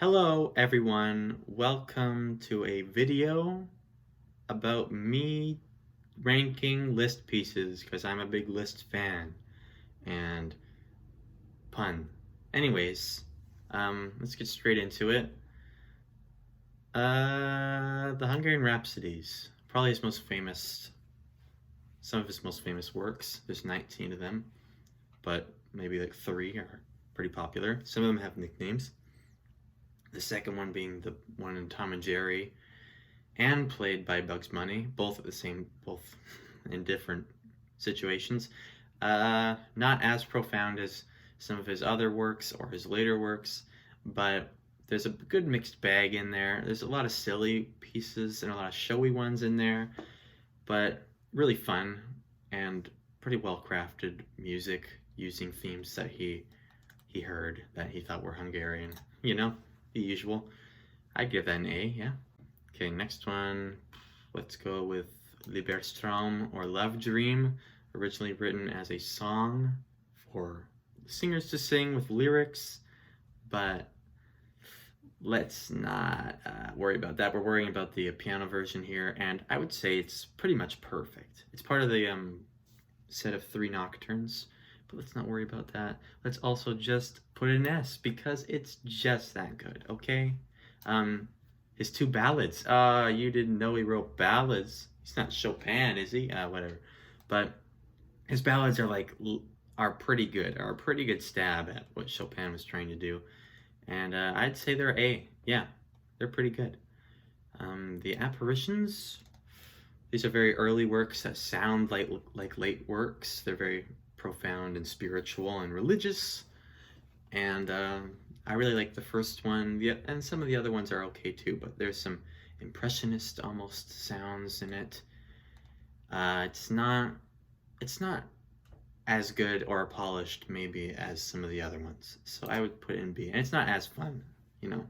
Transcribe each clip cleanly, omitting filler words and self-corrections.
Hello everyone, welcome to a video about me ranking Liszt pieces because I'm a big Liszt fan and pun. Anyways, let's get straight into it. The Hungarian Rhapsodies, probably his most famous, some of his most famous works. There's 19 of them, but maybe like 3 are pretty popular. Some of them have nicknames. The second one being the one in Tom and Jerry, and played by Bugs Bunny, both in different situations. Not as profound as some of his other works or his later works, but there's a good mixed bag in there. There's a lot of silly pieces and a lot of showy ones in there, but really fun and pretty well crafted music using themes that he heard that he thought were Hungarian. You know, the usual. I'd give that an A, yeah. Okay, next one, let's go with Liebestraum or Love Dream, originally written as a song for singers to sing with lyrics, but let's not worry about that. We're worrying about the piano version here, and I would say it's pretty much perfect. It's part of the set of 3 nocturnes, but let's not worry about that. Let's also just put an S because it's just that good, okay? His 2 ballads. You didn't know he wrote ballads. He's not Chopin, is he? Whatever. But his ballads are pretty good. Are a pretty good stab at what Chopin was trying to do. And I'd say they're A. Yeah, they're pretty good. The apparitions. These are very early works that sound like late works. They're very profound and spiritual and religious. And I really like the first one, and some of the other ones are okay too, but there's some impressionist almost sounds in it. It's not as good or polished maybe as some of the other ones, so I would put it in B. And it's not as fun, you know.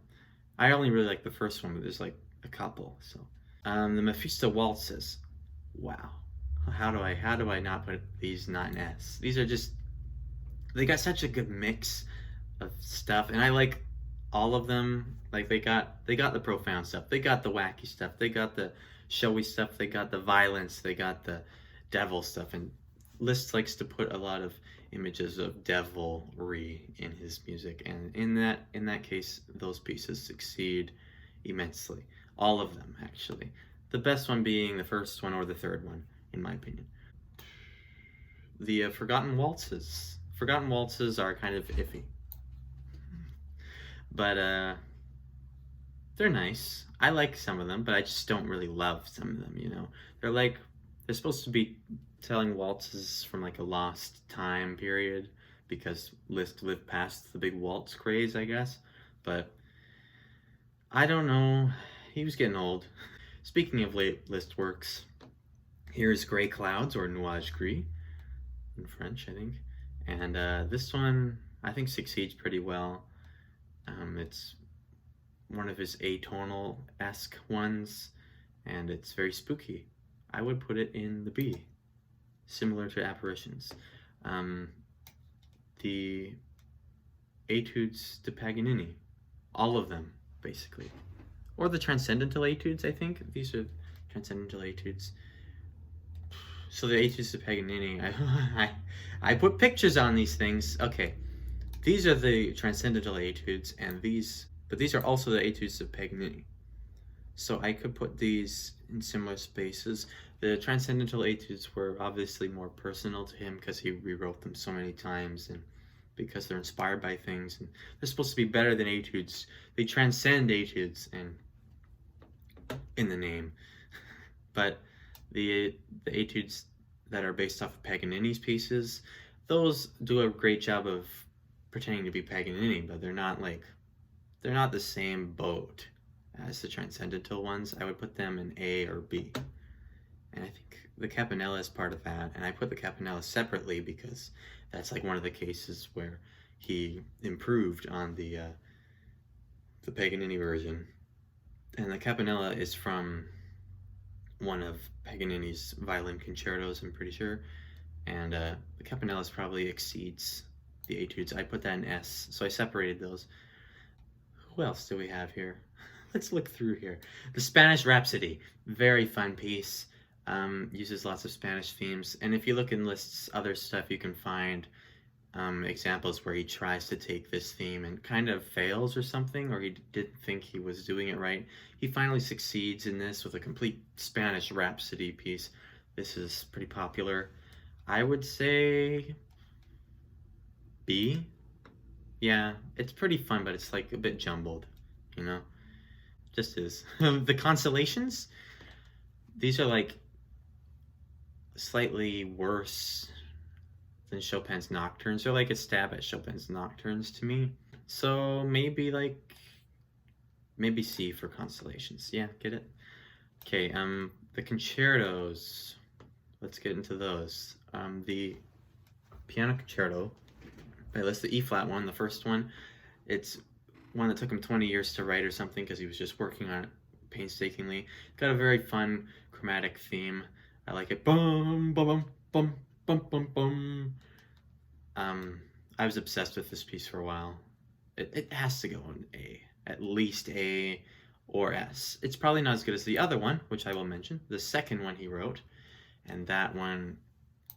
I only really like the first one, but there's like a couple. So the Mephisto waltzes. Wow, how do I not put these not an S? These are just, they got such a good mix of stuff, and I like all of them. Like they got the profound stuff, they got the wacky stuff, they got the showy stuff, they got the violence, they got the devil stuff. And Liszt likes to put a lot of images of devilry in his music, and in that case, those pieces succeed immensely. All of them, actually. The best one being the first one or the third one, in my opinion. The Forgotten Waltzes. Forgotten Waltzes are kind of iffy, but they're nice. I like some of them, but I just don't really love some of them, you know. They're supposed to be telling waltzes from like a lost time period because Liszt lived past the big waltz craze, I guess. But I don't know. He was getting old. Speaking of late Liszt works, here's Gray Clouds, or Nuages Gris in French, I think. And this one I think succeeds pretty well. It's one of his atonal-esque ones, and it's very spooky. I would put it in the B, similar to Apparitions. The Etudes de Paganini, all of them, basically. Or the Transcendental Etudes, I think. These are Transcendental Etudes. So the Etudes de Paganini, I put pictures on these things. Okay, these are the Transcendental Etudes, but these are also the Etudes of Paganini. So I could put these in similar spaces. The Transcendental Etudes were obviously more personal to him because he rewrote them so many times, and because they're inspired by things, and they're supposed to be better than Etudes. They transcend Etudes and in the name. But the Etudes that are based off of Paganini's pieces, those do a great job of pretending to be Paganini, but they're not the same boat as the Transcendental ones. I would put them in A or B. And I think the Campanella is part of that, and I put the Campanella separately because that's like one of the cases where he improved on the Paganini version. And the Campanella is from one of Paganini's violin concertos, I'm pretty sure. And the Campanellas probably exceeds the Etudes. I put that in S, so I separated those. Who else do we have here? Let's look through here. The Spanish Rhapsody, very fun piece. Uses lots of Spanish themes, and if you look in Liszt's other stuff, you can find examples where he tries to take this theme and kind of fails or something, or he didn't think he was doing it right. He finally succeeds in this with a complete Spanish Rhapsody piece. This is pretty popular. I would say B. Yeah, it's pretty fun, but it's like a bit jumbled, you know? Just is. The Constellations, these are like slightly worse than Chopin's Nocturnes. They're like a stab at Chopin's Nocturnes to me. So maybe C for Constellations. Yeah, get it? Okay, the concertos. Let's get into those. The Piano Concerto by Liszt, the E flat one, the first one. It's one that took him 20 years to write or something because he was just working on it painstakingly. Got a very fun chromatic theme. I like it. Bum bum bum bum bum bum. I was obsessed with this piece for a while. It has to go in A, at least A or S. It's probably not as good as the other one, which I will mention, the second one he wrote, and that one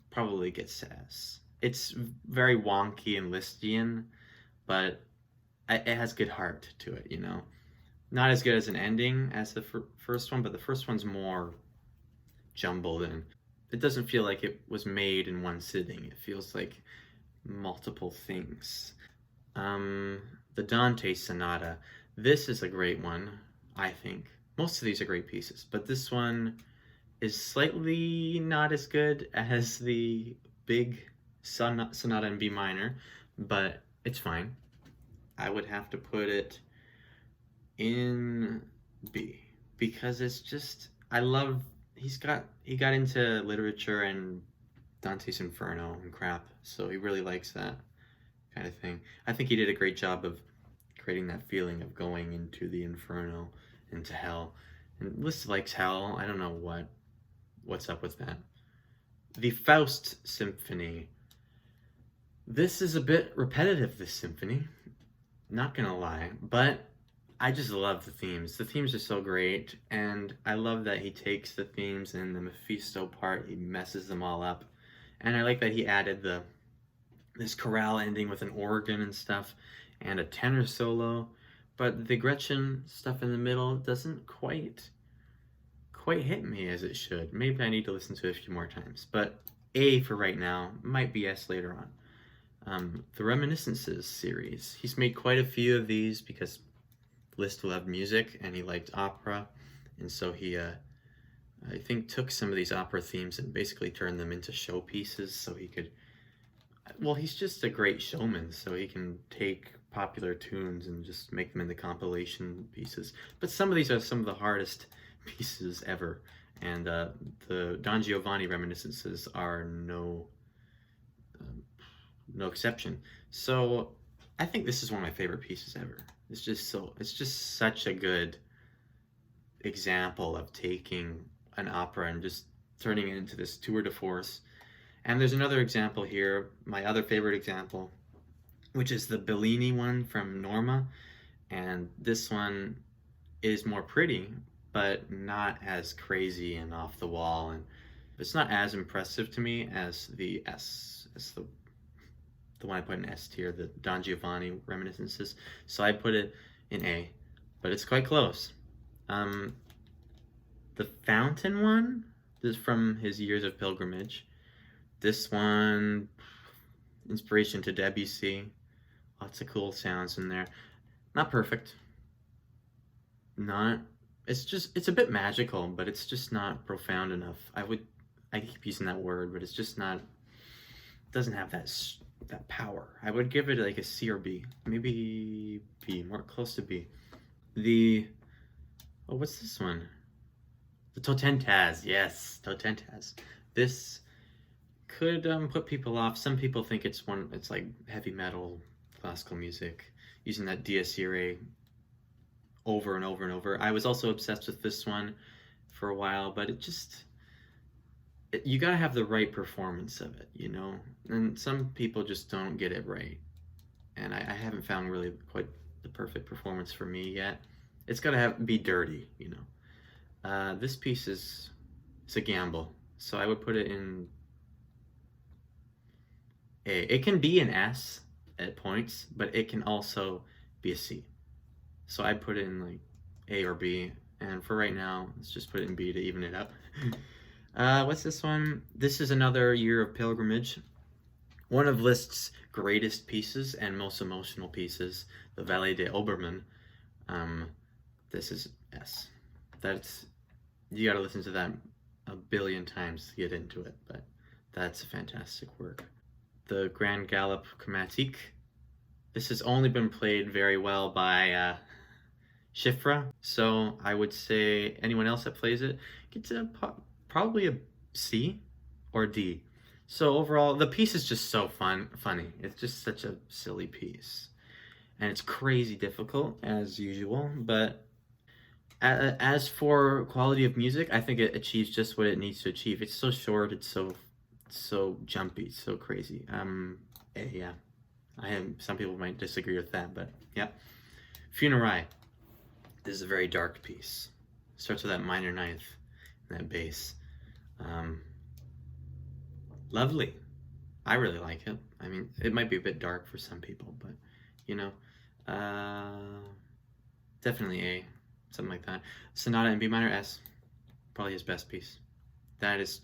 probably gets S. It's very wonky and Lisztian, but it has good heart to it, you know. Not as good as an ending as the first one, but the first one's more jumbled, and it doesn't feel like it was made in one sitting. It feels like multiple things. The Dante Sonata. This is a great one, I think. Most of these are great pieces, but this one is slightly not as good as the big Sonata in B minor, but it's fine. I would have to put it in B because it's just, I love, he got into literature and Dante's Inferno and crap, so he really likes that kind of thing. I think he did a great job of creating that feeling of going into the Inferno, into hell. And Liszt likes hell. I don't know what's up with that. The Faust Symphony. This is a bit repetitive, this symphony. Not gonna lie, but I just love the themes. The themes are so great, and I love that he takes the themes and the Mephisto part, he messes them all up. And I like that he added this chorale ending with an organ and stuff, and a tenor solo, but the Gretchen stuff in the middle doesn't quite hit me as it should. Maybe I need to listen to it a few more times, but A for right now, might be S later on. The Reminiscences series. He's made quite a few of these because Liszt loved music and he liked opera, and so he I think took some of these opera themes and basically turned them into showpieces so he could, well, he's just a great showman, so he can take popular tunes and just make them into compilation pieces. But some of these are some of the hardest pieces ever, and the Don Giovanni Reminiscences are no exception. So I think this is one of my favorite pieces ever. It's just such a good example of taking an opera and just turning it into this tour de force. And there's another example here, my other favorite example, which is the Bellini one from Norma. And this one is more pretty, but not as crazy and off the wall. And it's not as impressive to me as the S, as the one I put in S tier, the Don Giovanni Reminiscences. So I put it in A, but it's quite close. The Fountain one, this is from his Years of Pilgrimage. This one, inspiration to Debussy. Lots of cool sounds in there. Not perfect. It's a bit magical, but it's just not profound enough. I keep using that word, but it's just not, doesn't have that power. I would give it like a C or B. Maybe B, more close to B. What's this one? The Totentaz, yes, Totentaz. This could put people off. Some people think it's like heavy metal, classical music, using that Dies Irae over and over and over. I was also obsessed with this one for a while, but you gotta have the right performance of it, you know? And some people just don't get it right. And I haven't found really quite the perfect performance for me yet. It's gotta be dirty, you know. This piece it's a gamble, so I would put it in A. It can be an S at points, but it can also be a C. So I'd put it in like A or B, and for right now, let's just put it in B to even it up. What's this one? This is another Year of Pilgrimage. One of Liszt's greatest pieces and most emotional pieces, the Valet de Obermann. This is S. You gotta listen to that a billion times to get into it, but that's a fantastic work. The Grand Galop Chromatique. This has only been played very well by Schifra, so I would say anyone else that plays it gets probably a C or D. So overall, the piece is just so funny. It's just such a silly piece. And it's crazy difficult, as usual, but as for quality of music, I think it achieves just what it needs to achieve. It's so short, it's so jumpy, so crazy. Yeah. Some people might disagree with that, but yeah. Funerai. This is a very dark piece. Starts with that minor ninth and that bass. Lovely. I really like it. I mean, it might be a bit dark for some people, but you know, definitely A, something like that. Sonata in B minor S, probably his best piece. That is,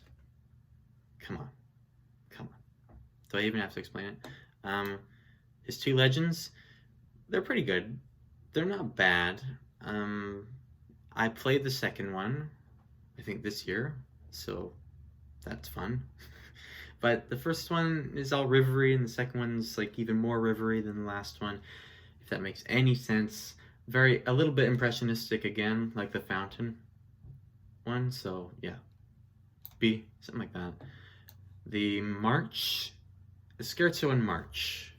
come on. Do I even have to explain it? His two legends, they're pretty good. They're not bad. I played the second one, I think this year, so that's fun. But the first one is all rivery, and the second one's like even more rivery than the last one, if that makes any sense. A little bit impressionistic again, like the Fountain one, so yeah. B, something like that. The March, the Scherzo in March.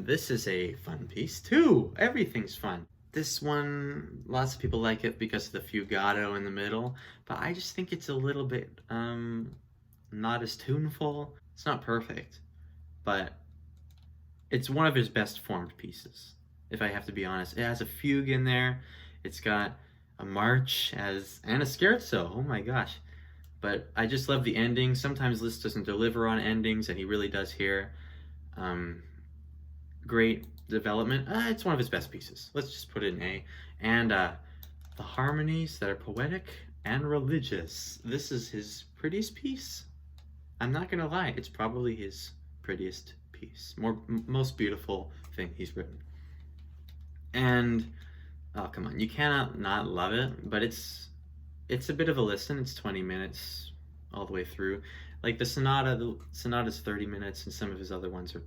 This is a fun piece too. Everything's fun. This one, lots of people like it because of the fugato in the middle, but I just think it's a little bit not as tuneful. It's not perfect, but it's one of his best formed pieces, if I have to be honest. It has a fugue in there. It's got a march and a scherzo. Oh my gosh. But I just love the ending. Sometimes Liszt doesn't deliver on endings, and he really does here. Great development. It's one of his best pieces. Let's just put it in A. And the harmonies that are poetic and religious. This is his prettiest piece. I'm not gonna lie, it's probably his prettiest piece. Most beautiful thing he's written. And, oh come on, you cannot not love it, but it's a bit of a listen. It's 20 minutes all the way through. Like the sonata's 30 minutes, and some of his other ones are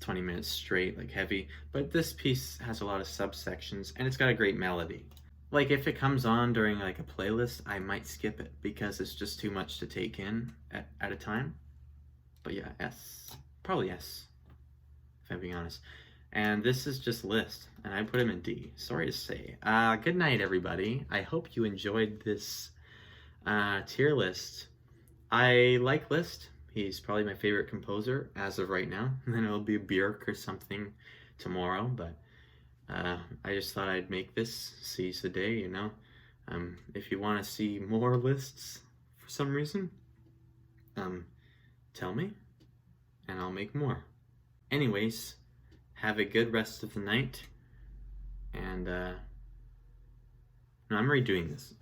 20 minutes straight, like heavy. But this piece has a lot of subsections, and it's got a great melody. Like if it comes on during like a playlist, I might skip it because it's just too much to take in at a time. But yeah, S. Probably S, if I'm being honest. And this is just Liszt, and I put him in D. Sorry to say. Good night, everybody. I hope you enjoyed this tier list. I like Liszt. He's probably my favorite composer as of right now. And then it'll be Björk or something tomorrow, but I just thought I'd make this, seize the day, you know. If you want to see more lists for some reason, tell me, and I'll make more. Anyways, have a good rest of the night, and no, I'm redoing this.